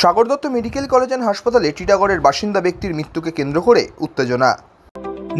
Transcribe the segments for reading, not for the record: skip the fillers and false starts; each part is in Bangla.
Sagar Dutta medical college and হাসপাতালে টিটাগড়ের বাসিন্দা ব্যক্তির মৃত্যুকে কেন্দ্র করে উত্তেজনা।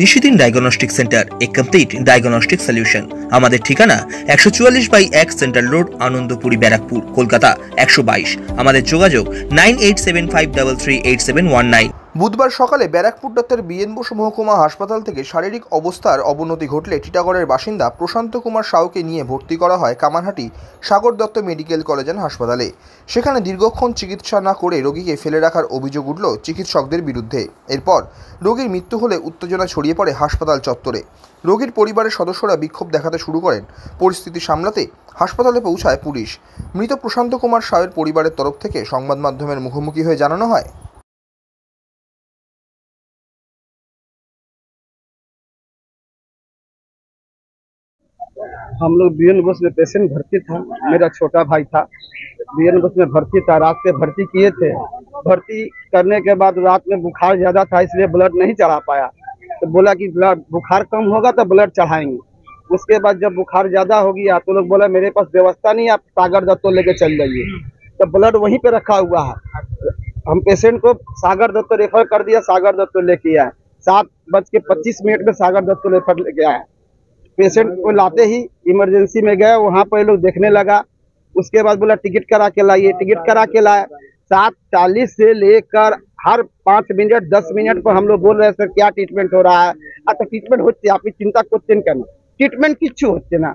নিশিদিন ডায়াগনস্টিক সেন্টার, এ কমপ্লিট ডায়াগনস্টিক সলিউশন। আমাদের ঠিকানা 144/1 সেন্ট্রাল রোড, আনন্দপুরি, ব্যারাকপুর, কলকাতা 122। আমাদের যোগাযোগ 9875338719। বুধবার সকালে ব্যারাকপুর ডক্টর বিএন বসু মহকুমা হাসপাতাল থেকে শারীরিক অবস্থার অবনতি ঘটলে টিটাগড়ের বাসিন্দা প্রশান্ত কুমার সাউকে নিয়ে ভর্তি করা হয় Kamarhati Sagar Dutta medical college and হাসপাতালে। সেখানে দীর্ঘক্ষণ চিকিৎসা না করে রোগীকে ফেলে রাখার অভিযোগ উঠল চিকিৎসকদের বিরুদ্ধে। এরপর রোগীর মৃত্যু হলে উত্তেজনা ছড়িয়ে পড়ে হাসপাতাল চত্বরে। রোগীর পরিবারের সদস্যরা বিক্ষোভ দেখাতে শুরু করেন। পরিস্থিতি সামলাতে হাসপাতালে পৌঁছায় পুলিশ। মৃত প্রশান্ত কুমার সাউয়ের পরিবারের তরফ থেকে সংবাদ মাধ্যমের মুখোমুখি হয়ে জানানো হয়, हम लोग बीएन बस में पेशेंट भर्ती था। मेरा छोटा भाई था, बीएन बस में भर्ती था। रात से भर्ती किए थे। भर्ती करने के बाद रात में बुखार ज्यादा था, इसलिए ब्लड नहीं चढ़ा पाया। तो बोला कि ब्लड बुखार कम होगा तो ब्लड चढ़ाएंगे। उसके बाद जब बुखार ज्यादा हो गया तो लोग बोला मेरे पास व्यवस्था नहीं, आप सागर दत्तो लेके चल जाइए। तो ब्लड वहीं पे रखा हुआ है। हम पेशेंट को सागर दत्तो रेफर कर दिया, सागर दत्तो लेके आए। 7:25 में सागर दत्तो रेफर लेके आए। पेशेंट को लाते ही इमरजेंसी में गए, वहां पर लोग देखने लगा। उसके बाद बोला टिकट करा के लाइए, टिकट करा के लाए। 7:40 से लेकर हर 5 मिनट 10 मिनट पर हम लोग बोल रहे हैं सर क्या ट्रीटमेंट हो रहा है। अच्छा ट्रीटमेंट होच्छे, আপনি চিন্তা করছেন কেন? ট্রিটমেন্ট কিচ্ছু হচ্ছে না,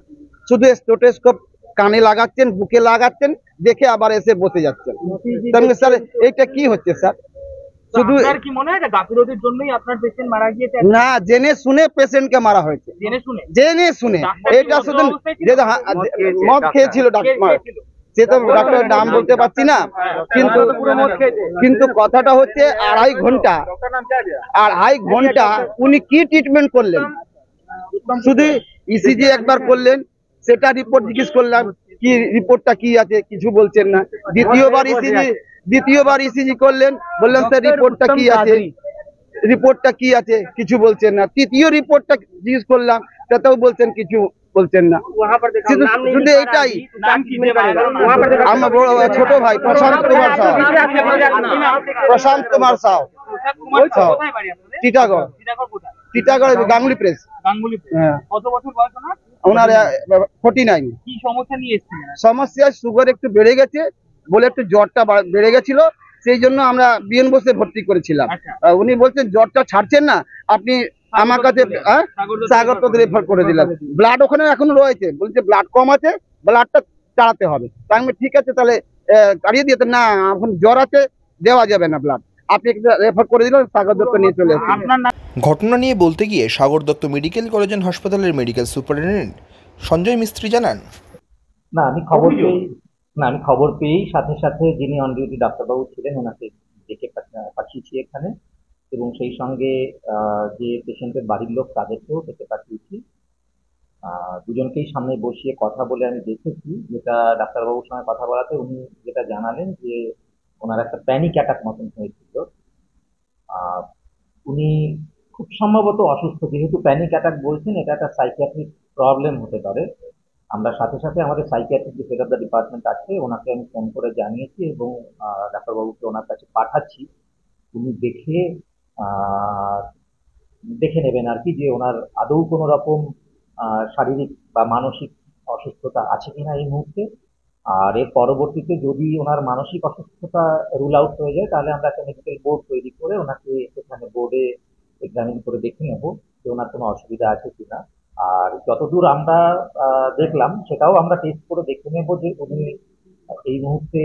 শুধু স্টেথোস্কোপ কানে লাগাচ্ছেন, বুকে লাগাচ্ছেন, দেখে আবার এসে বসে যাচ্ছেন। তাহলে স্যার এটা কি হচ্ছে স্যার? শুধু আপনার কি মনে হয় গাফিলতির জন্যই আপনার পেশেন্ট মারা গিয়েছে? না, জেনে শুনে পেশেন্টকে মারা হয়েছে, জেনে শুনে। এটা শুধু মদ খেয়েছিল ডাক্তার, সে তো ডাক্তারের নাম বলতে পারছি না, কিন্তু কথাটা হচ্ছে 2.5 ঘন্টা উনি কি ট্রিটমেন্ট করলেন? শুধু ইসিজি একবার করলেন, সেটা রিপোর্ট জিজ্ঞেস করলাম কি রিপোর্টটা কি আছে, কিছু বলছেন না। দ্বিতীয়বার ইসিজি করলেন, বললেন স্যার রিপোর্টটা কি আছে, কিছু বলছেন না। তৃতীয় রিপোর্টটা জিজ্ঞেস করলাম, সেটাও বলছেন কিছু বলছেন না। শুধু এইটাই। আমার বড় ছোট ভাই প্রশান্ত কুমার সাউ, টিটাগড় গাঙ্গুলি প্রেস। কত বছর বয়স ওনার? 49। কি সমস্যা নিয়ে এসেছিলেন? সমস্যা সুগার একটু বেড়ে গেছে বলে একটু জ্বরটা বেড়ে গেছিল, সেই জন্য আমরা বিএন বসে ভর্তি করেছিলাম। উনি বলছেন জ্বরটা ছাড়ছেন না, আপনি আমার কাছে সাগর দত্ত রেফার করে দিলাম। ব্লাড ওখানে এখনো রয়েছে, বলছে ব্লাড কম আছে, ব্লাডটা চালাতে হবে। তাই আমি ঠিক আছে তাহলে কাটিয়ে দিতে, না এখন জ্বর আছে, দেওয়া যাবে না ব্লাড, আপনি রেফার করে দিলেন, সাগর দত্ত নিয়ে চলে এসেছেন। ঘটনা নিয়ে বলতে গিয়ে Sagar Dutta medical college and হাসপাতালের মেডিকেল সুপারিনটেন্ডেন্ট সঞ্জয় মিস্ত্রি জানান, আমি খবর পেয়েই সাথে সাথে যিনি অন ডিউটি ডাক্তারবাবু ছিলেন ওনাকে ডেকে পাঠিয়েছি এখানে, এবং সেই সঙ্গে যে পেশেন্টের বাড়ির লোক তাদেরকেও ডেকে পাঠিয়েছি। দুজনকেই সামনে বসিয়ে কথা বলে আমি দেখেছি, যেটা ডাক্তারবাবুর সঙ্গে কথা বলাতে উনি যেটা জানালেন যে ওনার একটা প্যানিক অ্যাটাক মতন হয়েছিল। উনি খুব সম্ভবত অসুস্থ, যেহেতু প্যানিক অ্যাটাক বলছেন, এটা একটা সাইকিয়াট্রিক প্রবলেম হতে পারে। আমরা সাথে সাথে আমাদের সাইকিয়াট্রিক যে হেড অফ দ্য ডিপার্টমেন্ট আছে ওনাকে আমি ফোন করে জানিয়েছি এবং ডাক্তারবাবুকে ওনার কাছে পাঠাচ্ছি। উনি দেখে নেবেন আর কি, যে ওনার আদৌ কোনো রকম শারীরিক বা মানসিক অসুস্থতা আছে কিনা এই মুহূর্তে। আর এর পরবর্তীতে যদি ওনার মানসিক অসুস্থতা রুল আউট হয়ে যায়, তাহলে আমরা একটা মেডিকেল বোর্ড তৈরি করে ওনাকে সেখানে বোর্ডে এক্সামিন করে দেখে নেব যে ওনার কোনো অসুবিধা আছে কিনা। আর যতদূর আমরা দেখলাম সেটাও আমরা টেস্ট করে দেখে নেব যে উনি এই মুহূর্তে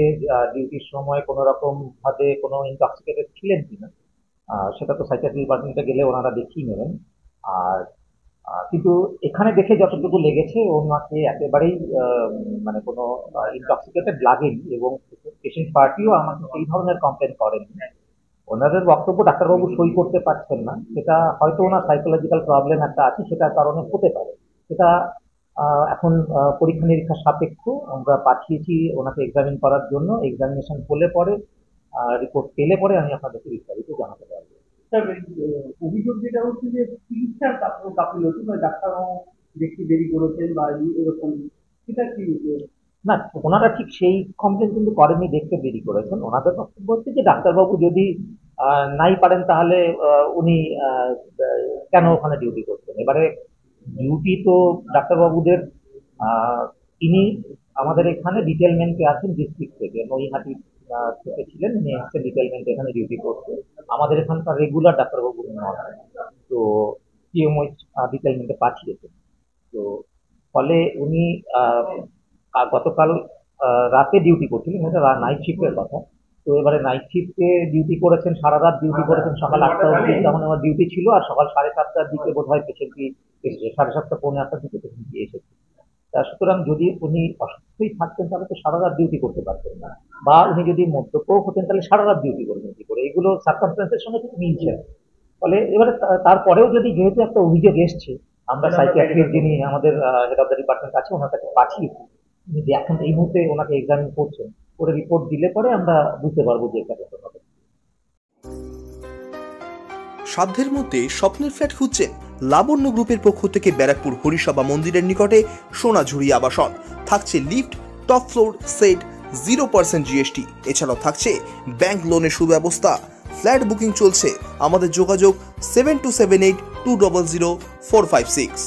ডিউটির সময় কোনো রকম ভাবে কোনো ইনটক্সিকেটেড ছিলেন কিনা। সেটা তো সাইকিয়াট্রি ডিপার্টমেন্টে গেলে ওনারা দেখিয়ে নেবেন। আর কিন্তু এখানে দেখে যতটুকু লেগেছে ওনাকে একেবারেই মানে কোনো ইনটক্সিকেটেড লাগেনি, এবং পেশেন্ট পার্টিও আমাকে সেই ধরনের কমপ্লেন করেনি। ওনাদের বক্তব্য ডাক্তারবাবু সই করতে পারছেন না, সেটা হয়তো ওনার সাইকোলজিক্যাল প্রবলেম একটা আছে, সেটার কারণে হতে পারে। সেটা এখন পরীক্ষা নিরীক্ষা সাপেক্ষ আমরা পাঠিয়েছি ওনাকে এক্সামিন করার জন্য। এক্সামিনেশন হলে পরে রিপোর্ট পেলে পরে আমি আপনাদেরকে বিস্তারিত জানাতে পারবো। অভিযোগ যেটা হচ্ছে যে চিকিৎসার গাফিলতি, ডাক্তারও দেখতে দেরি করেছেন বা এরকম, সেটা কি না, ওনারা ঠিক সেই কমপ্লেন কিন্তু করেননি, দেখতে দেরি করেছেন। ওনাদের বক্তব্য হচ্ছে যে ডাক্তারবাবু যদি নাই পারেন তাহলে উনি কেন ওখানে ডিউটি করছেন। এবারে ডিউটি তো ডাক্তারবাবুদের তিনি আমাদের এখানে ডিটেলমেন্টে আছেন ডিস্ট্রিক্ট থেকে, নৈহাটি থেকে ছিলেন, উনি এসছেন ডিটেলমেন্টে এখানে ডিউটি করতে। আমাদের এখানকার রেগুলার ডাক্তারবাবু নন, তো পিএমওই ডিটেলমেন্টে পাঠিয়েছেন। তো ফলে উনি গতকাল রাতে ডিউটি করছিলেন, এটা নাইট শিফটের কথা। তো এবারে নাইট শিফটে ডিউটি করেছেন, সারা রাত ডিউটি করেছেন, সকাল 8টা অবধি তখন আমার ডিউটি ছিল, আর সকাল 7:30টার দিকে বোধ হয় পেশেন্টটি এসেছে, 7:30 পৌনে 8টার দিকে পেশেন্টটি এসেছে। সুতরাং যদি উনি অসুস্থই থাকতেন তাহলে তো সারা রাত ডিউটি করতে পারতেন না, বা উনি যদি মদ্যপও হতেন তাহলে সারা রাত ডিউটি করবেন কি করে, এগুলো সার্কামস্ট্যান্সের সঙ্গে ঠিক মিলছে না। ফলে এবারে তারপরেও যদি যেহেতু একটা অভিযোগ এসছে, আমরা সাইকিয়াট্রিস্ট যিনি আমাদের হেড অফ দ্য ডিপার্টমেন্ট আছে ওনার কাছে পাঠিয়েছি, উনি এখন এই মুহূর্তে ওনাকে এক্সামিন করছেন, করে রিপোর্ট দিলে পরে আমরা বুঝতে পারবো যে এটা কত হবে। সাধ্যের মধ্যে স্বপ্নের ফ্ল্যাট খুঁজছেন? লাবণ্য গ্রুপের পক্ষ থেকে ব্যারাকপুর হরিসভা মন্দিরের নিকটে সোনাঝুরি আবাসন থাকছে lift, top floor, set, 0% GST। এছাড়াও থাকছে ব্যাংক লোনের সুব্যবস্থা। ফ্ল্যাট বুকিং চলছে। আমাদের যোগাযোগ 7278200456।